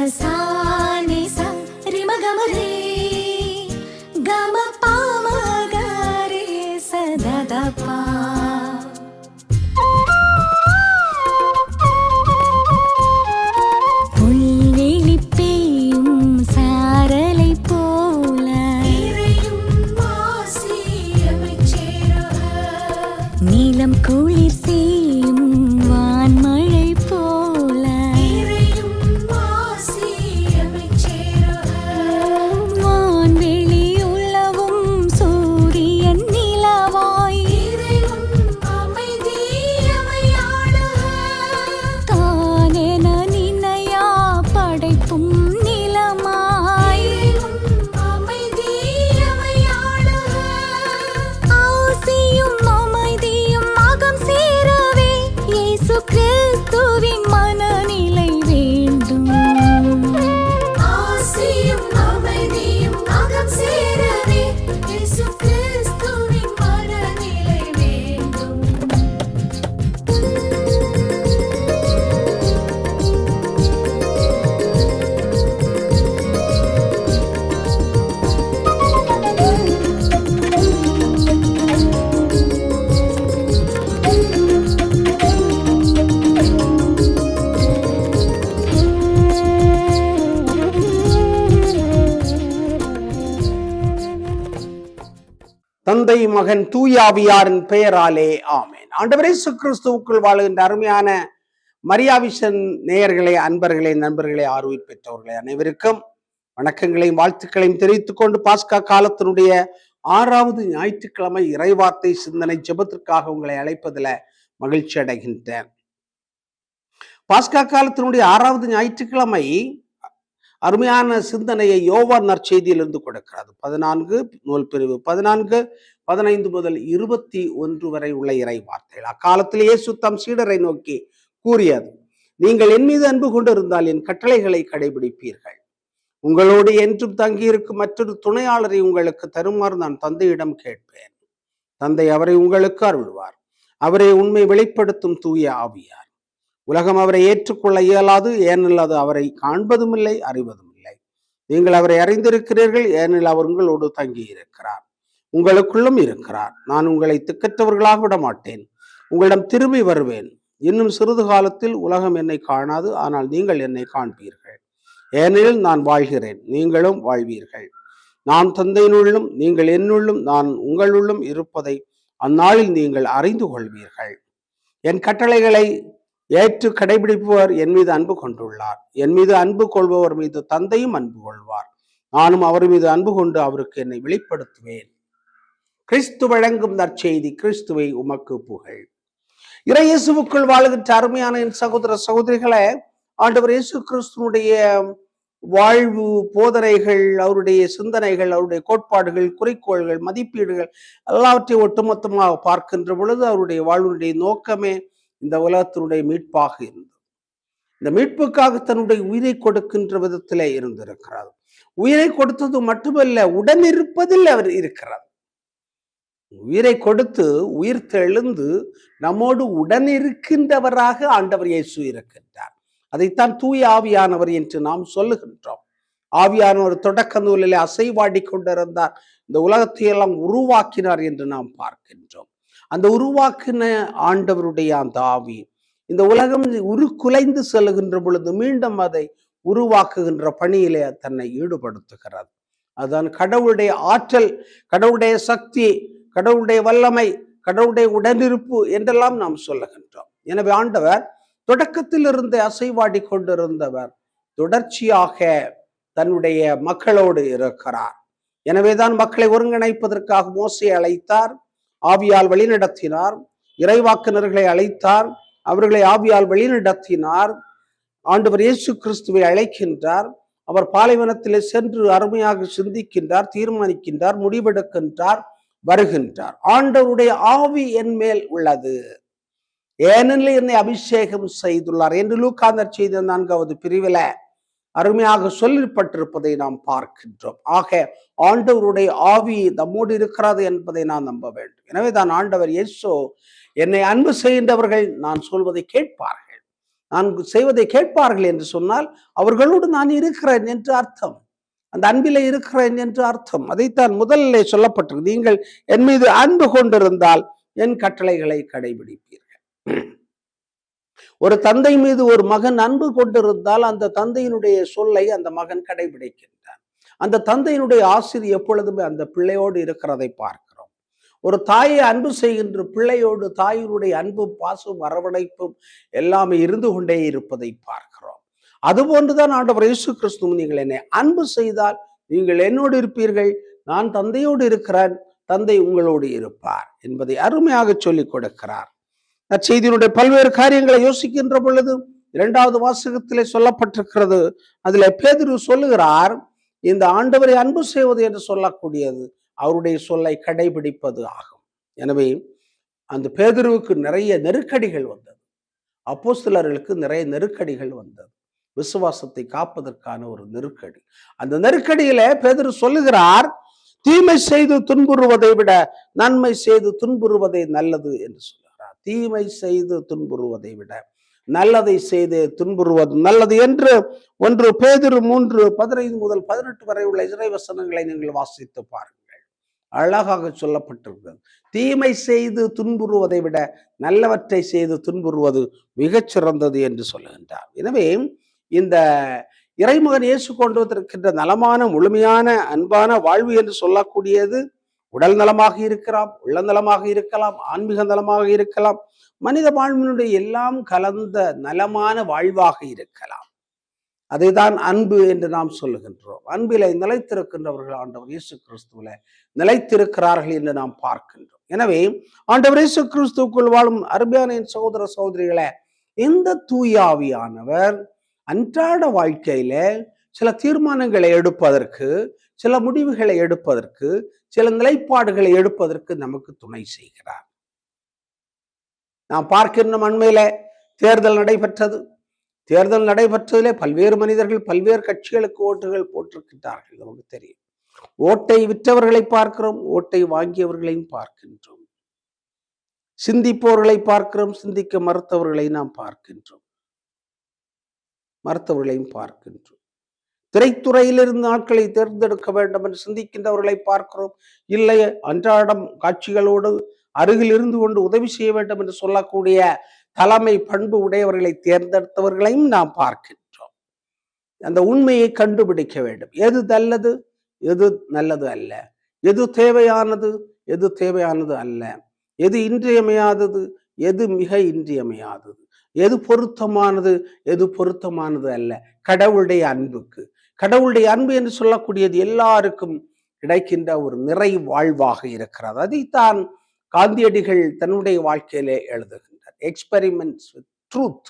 sa ni sa ri ma ga ma re ga ma pa ma ga re sa da da pa. புல்வெளி பெய்யும் சாரலை போல நீலம் குளிர் செய்யும் வான்மழை போல வான்வெளி உலவும் சூரியன் நிலவாய் தானென நினையா படைப்பும் நிலமாய் ஆசியும் அமைதியும் அகம் சேரவே இயேசு கிறிஸ்துவின் மனநிலை வேண்டும். ஆசியும் அமைதியும் அகம் சேரவே இயேசு கிறிஸ்துவின் மனநிலை வேண்டும். தந்தை மகன் தூயாவியாரின் பெயராலே ஆமேன். ஆண்டவர் இயேசு கிறிஸ்துவுக்குள் வாழுகின்ற அருமையான மரியாவிஷன் நேயர்களே, அன்பர்களே, நண்பர்களே, ஆர்வம் பெற்றவர்களே அனைவருக்கும் வணக்கங்களையும் வாழ்த்துக்களையும் தெரிவித்துக் கொண்டு பாஸ்கா காலத்தினுடைய 6வது ஞாயிற்றுக்கிழமை இறைவார்த்தை சிந்தனை ஜெபத்திற்காக உங்களை அழைப்பதில் மகிழ்ச்சி அடைகின்றேன். பாஸ்கா காலத்தினுடைய 6வது ஞாயிற்றுக்கிழமை அருமையான சிந்தனையை யோவான் நற்செய்தியிலிருந்து கொடுக்கிறது. 14 நூல் பிரிவு 14, 15 முதல் 21 வரை உள்ள இறை வார்த்தைகள். அக்காலத்தில் இயேசு தம் சீடரை நோக்கி கூறியது, நீங்கள் என் மீது அன்பு கொண்டு இருந்தால் என் கட்டளைகளை கடைபிடிப்பீர்கள். உங்களோடு என்றும் தங்கியிருக்கும் மற்றொரு துணையாளரை உங்களுக்கு தருமாறு நான் தந்தையிடம் கேட்பேன். தந்தை அவரை உங்களுக்கு அருள்வார். அவரை உண்மை வெளிப்படுத்தும் தூய ஆவியார். உலகம் அவரை ஏற்றுக்கொள்ள இயலாது, ஏனெனில் அது அவரை காண்பதும் இல்லை, அறிவதும் இல்லை. நீங்கள் அவரை அறிந்திருக்கிறீர்கள், ஏனெனில் அவர் உங்களோடு தங்கி இருக்கிறார், உங்களுக்குள்ளும் இருக்கிறார். நான் உங்களை திக்கற்றவர்களாக விட மாட்டேன், உங்களிடம் திரும்பி வருவேன். இன்னும் சிறிது காலத்தில் உலகம் என்னை காணாது, ஆனால் நீங்கள் என்னை காண்பீர்கள். ஏனெனில் நான் வாழ்கிறேன், நீங்களும் வாழ்வீர்கள். நான் தந்தையினுள்ளும் நீங்கள் என்னுள்ளும் நான் உங்களுள்ளும் இருப்பதை அந்நாளில் நீங்கள் அறிந்து கொள்வீர்கள். என் கட்டளைகளை ஏற்று கடைபிடிப்பவர் என் மீது அன்பு கொண்டுள்ளார். என் மீது அன்பு கொள்பவர் மீது தந்தையும் அன்பு கொள்வார். நானும் அவர் மீது அன்பு கொண்டு அவருக்கு என்னை வெளிப்படுத்துவேன். கிறிஸ்து வழங்கும் நற்செய்தி. கிறிஸ்துவை உமக்கு புகழ். இறை இயேசுவுக்குள் வாழுகின்ற அருமையான என் சகோதர சகோதரிகளை, ஆண்டவர் இயேசு கிறிஸ்துனுடைய வாழ்வு, போதனைகள், அவருடைய சிந்தனைகள், அவருடைய கோட்பாடுகள், குறிக்கோள்கள், மதிப்பீடுகள் எல்லாவற்றையும் ஒட்டுமொத்தமாக பார்க்கின்ற பொழுது அவருடைய வாழ்வுடைய நோக்கமே இந்த உலகத்தினுடைய மீட்பாக இருந்தது. இந்த மீட்புக்காக தன்னுடைய உயிரை கொடுக்கின்ற விதத்திலே இருந்திருக்கிறது. உயிரை கொடுத்தது மட்டுமல்ல, உடன் இருப்பதில் அவர் இருக்கிறார். உயிரை கொடுத்து உயிர் தெழுந்து நம்மோடு உடன் இருக்கின்றவராக ஆண்டவர் இயேசு இருக்கின்றார். அதைத்தான் தூய ஆவியானவர் என்று நாம் சொல்லுகின்றோம். ஆவியானவர் தொடக்க நூலிலே அசைவாடி கொண்டிருந்தார், இந்த உலகத்தை எல்லாம் உருவாக்கினார் என்று நாம் பார்க்கின்றோம். அந்த உருவாக்கின ஆண்டவருடைய அந்த ஆவி இந்த உலகம் உருக்குலைந்து செல்லுகின்ற பொழுது மீண்டும் அதை உருவாக்குகின்ற பணியிலே தன்னை ஈடுபடுத்துகிறது. அதுதான் கடவுளுடைய ஆற்றல், கடவுளுடைய சக்தி, கடவுளுடைய வல்லமை, கடவுளுடைய உடனிருப்பு என்றெல்லாம் நாம் சொல்லுகின்றோம். எனவே ஆண்டவர் தொடக்கத்தில் இருந்து அசைவாடி கொண்டிருந்தவர் தொடர்ச்சியாக தன்னுடைய மக்களோடு இருக்கிறார். எனவேதான் மக்களை ஒருங்கிணைப்பதற்காக மோசையை அழைத்தார், ஆவியால் வழிநடத்தினார். இறைவாக்கினர்களை அழைத்தார், அவர்களை ஆவியால் வழிநடத்தினார். ஆண்டவர் இயேசு கிறிஸ்துவை அழைக்கின்றார். அவர் பாலைவனத்திலே சென்று அருமையாக சிந்திக்கின்றார், தீர்மானிக்கின்றார், முடிவெடுக்கின்றார், வருகின்றார். ஆண்டவருடைய ஆவி என் மேல் உள்ளது, ஏனெனில் என்னை அபிஷேகம் செய்துள்ளார் என்று லூக்கா நற்செய்தி 4வது பிரிவில அருமையாக சொல்லப்பட்டிருப்பதை நாம் பார்க்கின்றோம். ஆக ஆண்டவருடைய ஆவி நம்மோடு இருக்கிறது என்பதை நான் நம்ப வேண்டும். எனவே தான் ஆண்டவர் இயேசு, என்னை அன்பு செய்கின்றவர்கள் நான் சொல்வதை கேட்பார்கள், நான் செய்வதை கேட்பார்கள் என்று சொன்னால் அவர்களோடு நான் இருக்கிறேன் என்று அர்த்தம். அந்த அன்பிலே இருக்கிறேன் என்று அர்த்தம். அதைத்தான் முதலிலே சொல்லப்பட்டிருக்கு. நீங்கள் என் மீது அன்பு கொண்டிருந்தால் என் கட்டளைகளை கடைபிடிப்பீர்கள். ஒரு தந்தை மீது ஒரு மகன் அன்பு கொண்டிருந்தால் அந்த தந்தையினுடைய சொல்லை அந்த மகன் கடைபிடிக்கின்றான். அந்த தந்தையினுடைய ஆசிரியர் எப்பொழுதுமே அந்த பிள்ளையோடு இருக்கிறதை பார்க்கிறோம். ஒரு தாயை அன்பு செய்கின்ற பிள்ளையோடு தாயினுடைய அன்பும் பாசமும் அரவணைப்பும் எல்லாமே இருந்து கொண்டே இருப்பதை பார்க்கிறோம். அதுபோன்றுதான் ஆண்டவர் இயேசு கிறிஸ்து, நீங்கள் என்னை அன்பு செய்தால் நீங்கள் என்னோடு இருப்பீர்கள், நான் தந்தையோடு இருக்கிறேன், தந்தை உங்களோடு இருப்பார் என்பதை அருமையாக சொல்லிக் கொடுக்கிறார். நற்செய்தியினுடைய பல்வேறு காரியங்களை யோசிக்கின்ற பொழுது 2வது வாசகத்திலே சொல்லப்பட்டிருக்கிறது. அதுல பேதுரு சொல்லுகிறார், இந்த ஆண்டவரை அன்பு செய்வது என்று சொல்லக்கூடியது அவருடைய சொல்லை கடைபிடிப்பது ஆகும். எனவே அந்த பேதுருவுக்கு நிறைய நெருக்கடிகள் வந்தது. அப்போஸ்தலர்களுக்கு நிறைய நெருக்கடிகள் வந்தது. விசுவாசத்தை காப்பதற்கான ஒரு நெருக்கடி. அந்த நெருக்கடியில பேதுரு சொல்லுகிறார், தீமை செய்து துன்புறுவதை விட நன்மை செய்து துன்புறுவதே நல்லது என்று சொல்லுகிறார். தீமை செய்து துன்புறுவதை விட நல்லதை செய்து துன்புறுவது நல்லது என்று 1 பேதுரு 3:15 முதல் 18 வரை உள்ள இறைவசனங்களை நீங்கள் வாசித்து பாருங்கள். அழகாக சொல்லப்பட்டிருக்கிறது. தீமை செய்து துன்புறுவதை விட நல்லவற்றை செய்து துன்புறுவது மிகச் சிறந்தது என்று சொல்லுகின்றார். எனவே இந்த இறைமகன் இயேசு கொண்டு வந்திருக்கின்ற நலமான முழுமையான அன்பான வாழ்வு என்று சொல்லக்கூடியது உடல் நலமாக இருக்கலாம், உள்ள நலமாக இருக்கலாம், ஆன்மீக நலமாக இருக்கலாம், மனித வாழ்வினுடைய எல்லாம் கலந்த நலமான வாழ்வாக இருக்கலாம். அதைதான் அன்பு என்று நாம் சொல்லுகின்றோம். அன்பிலே நிலைத்திருக்கின்றவர்கள் ஆண்டவர் இயேசு கிறிஸ்துவில நிலைத்திருக்கிறார்கள் என்று நாம் பார்க்கின்றோம். எனவே ஆண்டவர் இயேசு கிறிஸ்துவுக்குள் வாழும் அருமையான சகோதர சகோதரிகளை, இந்த தூயாவியானவர் அன்றாட வாழ்க்கையில சில தீர்மானங்களை எடுப்பதற்கு, சில முடிவுகளை எடுப்பதற்கு, சில நிலைப்பாடுகளை எடுப்பதற்கு நமக்கு துணை செய்கிறார். நாம் பார்க்கின்ற அண்மையில தேர்தல் நடைபெற்றது. தேர்தல் நடைபெற்றதிலே பல்வேறு மனிதர்கள் பல்வேறு கட்சிகளுக்கு ஓட்டுகள் போட்டிருக்கிறார்கள். நமக்கு தெரியும். ஓட்டை விற்றவர்களை பார்க்கிறோம், ஓட்டை வாங்கியவர்களையும் பார்க்கின்றோம். சிந்திப்பவர்களை பார்க்கிறோம், சிந்திக்க மறுத்தவர்களையும் பார்க்கின்றோம். திரைத்துறையிலிருந்து ஆட்களை தேர்ந்தெடுக்க வேண்டும் என்று சிந்திக்கின்றவர்களை பார்க்கிறோம். இல்லை, அன்றாடம் காட்சிகளோடு அருகில் இருந்து கொண்டு உதவி செய்ய வேண்டும் என்று சொல்லக்கூடிய தலைமை பண்பு உடையவர்களை தேர்ந்தெடுத்தவர்களையும் நாம் பார்க்கின்றோம். அந்த உண்மையை கண்டுபிடிக்க வேண்டும். எது நல்லது, எது நல்லது அல்ல, எது தேவையானது, எது தேவையானது அல்ல, எது இன்றியமையாதது, எது மிக இன்றியமையாதது, எது பொருத்தமானது, எது பொருத்தமானது அல்ல. கடவுளுடைய அன்பு என்று சொல்லக்கூடியது எல்லாருக்கும் கிடைக்கின்ற ஒரு நிறை வாழ்வாக இருக்கிறது. அதைத்தான் காந்தியடிகள் தன்னுடைய வாழ்க்கையிலே எழுதுகின்றார். Experiments with truth.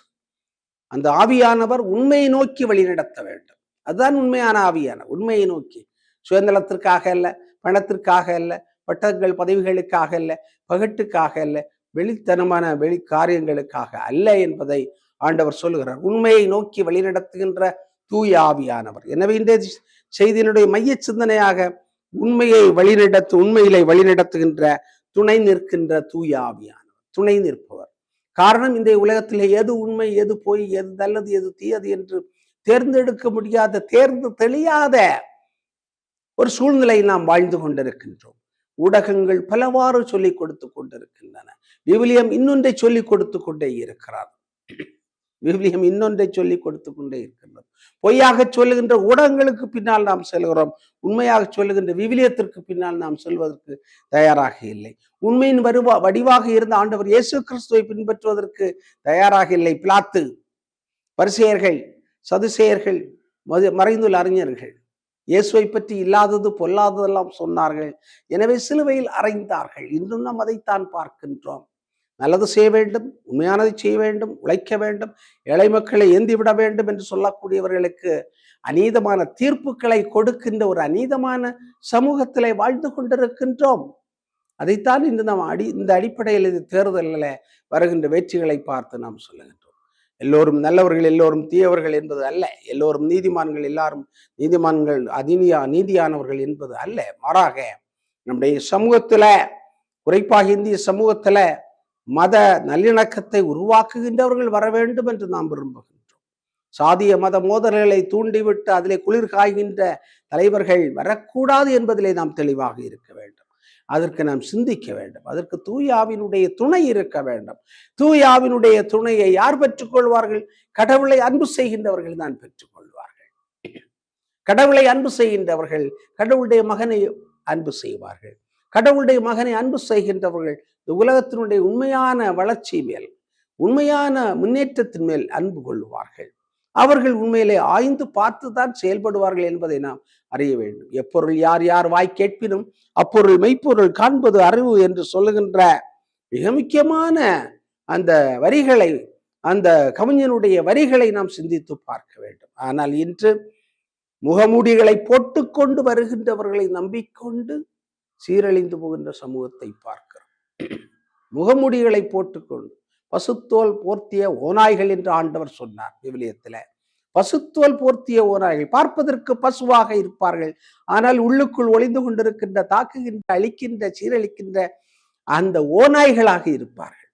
அந்த ஆவியானவர் உண்மையை நோக்கி வழிநடத்த வேண்டும். அதுதான் உண்மையான ஆவியானவர். உண்மையை நோக்கி, சுயநலத்திற்காக அல்ல, பணத்திற்காக அல்ல, பட்டங்கள் பதவிகளுக்காக அல்ல, பகட்டுக்காக அல்ல, வெளித்தனமான வெளி காரியங்களுக்காக அல்ல என்பதை ஆண்டவர் சொல்லுகிறார். உண்மையை நோக்கி வழிநடத்துகின்ற தூய ஆவியானவர். எனவே இந்த செய்தியினுடைய மைய சிந்தனையாக உண்மையிலே வழிநடத்துகின்ற துணை நிற்கின்ற தூய ஆவியானவர், துணை நிற்பவர். காரணம், இந்த உலகத்திலே எது உண்மை, எது பொய், எது நல்லது, எது தீயது என்று தேர்ந்தெடுக்க முடியாத, தேர்ந்து தெளியாத ஒரு சூழ்நிலை நாம் வாழ்ந்து கொண்டிருக்கின்றோம். ஊடகங்கள் பலவாறு சொல்லிக் கொடுத்து கொண்டிருக்கின்றன. விவிலியம் இன்னொன்றை சொல்லிக் கொடுத்து கொண்டே இருக்கிறார். பொய்யாக சொல்லுகின்ற ஊடகங்களுக்கு பின்னால் நாம் செல்கிறோம். உண்மையாக சொல்லுகின்ற விவிலியத்திற்கு பின்னால் நாம் செல்வதற்கு தயாராக இல்லை. உண்மையின் வடிவாக இருந்த ஆண்டவர் இயேசு கிறிஸ்துவை பின்பற்றுவதற்கு தயாராக இல்லை. பிலாத்து, பரிசேயர்கள், சதுசேயர்கள், மறைந்துள்ள அறிஞர்கள் இயேசுவை பற்றி இல்லாதது பொல்லாததெல்லாம் சொன்னார்கள். எனவே சிலுவையில் அறைந்தார்கள். இன்றும் நாம் அதைத்தான் பார்க்கின்றோம். நல்லது செய்ய வேண்டும், உண்மையானதை செய்ய வேண்டும், உழைக்க வேண்டும், ஏழை மக்களை ஏந்திவிட வேண்டும் என்று சொல்லக்கூடியவர்களுக்கு அநீதமான தீர்ப்புகளை கொடுக்கின்ற ஒரு அநீதமான சமூகத்திலே வாழ்ந்து கொண்டிருக்கின்றோம். அதைத்தான் இன்று நாம் இந்த அடிப்படையில் இது தேர்தலில் வருகின்ற வெற்றிகளை பார்த்து நாம் சொல்லுகின்றோம். எல்லோரும் நல்லவர்கள், எல்லோரும் தீயவர்கள் என்பது அல்ல. எல்லோரும் நீதிமான்கள், எல்லாரும் நீதிமான்கள், நீதியானவர்கள் என்பது அல்ல. மாறாக நம்முடைய சமூகத்துல, குறிப்பாக இந்திய சமூகத்துல மத நல்லிணக்கத்தை உருவாக்குகின்றவர்கள் வர வேண்டும் என்று நாம் விரும்புகின்றோம். சாதிய மத மோதல்களை தூண்டிவிட்டு அதிலே குளிர் காய்கின்ற தலைவர்கள் வரக்கூடாது என்பதிலே நாம் தெளிவாக இருக்க வேண்டும். அதற்கு நாம் சிந்திக்க வேண்டும். அதற்கு தூயாவினுடைய துணை இருக்க வேண்டும். தூயாவினுடைய துணையை யார் பெற்றுக்கொள்வார்கள்? கடவுளை அன்பு செய்கின்றவர்கள் தான் பெற்றுக்கொள்வார்கள். கடவுளை அன்பு செய்கின்றவர்கள் கடவுளுடைய மகனை அன்பு செய்வார்கள். கடவுளுடைய மகனை அன்பு செய்கின்றவர்கள் இந்த உலகத்தினுடைய உண்மையான வளர்ச்சி மேல், உண்மையான முன்னேற்றத்தின் மேல் அன்பு கொள்வார்கள். அவர்கள் உண்மையிலே ஆய்ந்து பார்த்துதான் செயல்படுவார்கள் என்பதை நாம் அறிய வேண்டும். எப்பொருள் யார் யார் வாய் கேட்பினும் அப்பொருள் மெய்ப்பொருள் காண்பது அறிவு என்று சொல்லுகின்ற மிக முக்கியமான அந்த வரிகளை, அந்த கவிஞனுடைய வரிகளை நாம் சிந்தித்து பார்க்க வேண்டும். ஆனால் இன்று முகமூடிகளை போட்டுக்கொண்டு வருகின்றவர்களை நம்பிக்கொண்டு சீரழிந்து போகின்ற சமூகத்தை பார்க்கிறோம். முகமூடிகளை போட்டுக்கொண்டு பசுத்தோல் போர்த்திய ஓநாய்கள் என்று ஆண்டவர் சொன்னார் விவிலியத்தில். பசுத்தோல் போர்த்திய ஓநாய்கள் பார்ப்பதற்கு பசுவாக இருப்பார்கள், ஆனால் உள்ளுக்குள் ஒளிந்து கொண்டிருக்கின்ற, தாக்குகின்ற, அழிக்கின்ற, சீரழிக்கின்ற அந்த ஓநாய்களாக இருப்பார்கள்.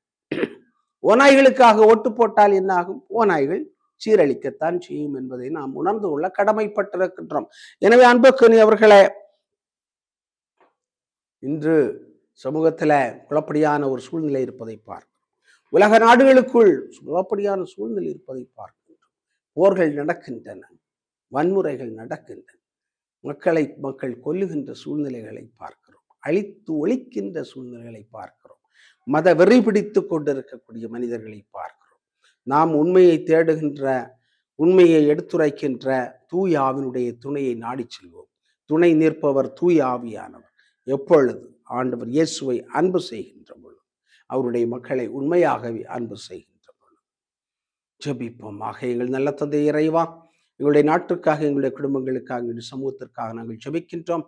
ஓநாய்களுக்காக ஓட்டு போட்டால் என்ன ஆகும்? ஓநாய்கள் சீரழிக்கத்தான் செய்யும் என்பதை நாம் உணர்ந்து கொள்ள கடமைப்பட்டிருக்கின்றோம். எனவே அன்புக்குனி அவர்களே, இன்று சமூகத்துல குழப்படியான ஒரு சூழ்நிலை இருப்பதை பார்க்கிறோம். உலக நாடுகளுக்குள் குழப்படியான சூழ்நிலை இருப்பதை பார்க்கின்றோம். போர்கள் நடக்கின்றன, வன்முறைகள் நடக்கின்றன, மக்கள் கொல்லுகின்ற சூழ்நிலைகளை பார்க்கிறோம், அழித்து ஒழிக்கின்ற சூழ்நிலைகளை பார்க்கிறோம், மத வெறி பிடித்து கொண்டிருக்கக்கூடிய மனிதர்களை பார்க்கிறோம். நாம் உண்மையை தேடுகின்ற, உண்மையை எடுத்துரைக்கின்ற தூய ஆவினுடைய துணையை நாடி செல்வோம். துணை நிற்பவர் தூய ஆவியானவர். எப்பொழுது ஆண்டவர் இயேசுவை அன்பு செய்கின்ற பொழுது, அவருடைய மக்களை உண்மையாகவே அன்பு செய்கின்ற பொழுது. ஜெபிப்போமாக. எங்கள் நல்ல தந்தை இறைவா, எங்களுடைய நாட்டுக்காக, எங்களுடைய குடும்பங்களுக்காக, எங்களுடைய சமூகத்திற்காக நாங்கள் ஜெபிக்கின்றோம்.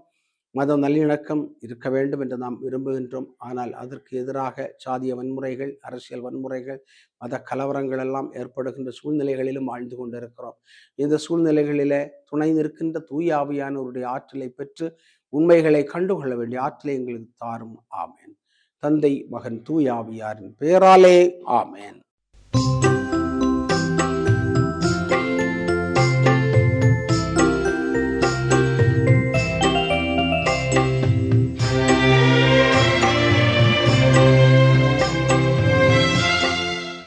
மத நல்லிணக்கம் இருக்க வேண்டும் என்று நாம் விரும்புகின்றோம். ஆனால் அதற்கு எதிராக சாதிய வன்முறைகள், அரசியல் வன்முறைகள், மத கலவரங்கள் எல்லாம் ஏற்படுகின்ற சூழ்நிலைகளிலும் வாழ்ந்து கொண்டிருக்கிறோம். இந்த சூழ்நிலைகளிலே துணை நிற்கின்ற தூய ஆவியானவருடைய ஆற்றலை பெற்று உண்மைகளை கண்டுகொள்ள வேண்டிய ஆற்றலை எங்களுக்கு தாரும். ஆமேன். தந்தை, மகன், தூய ஆவியாரின் பெயராலே ஆமேன்.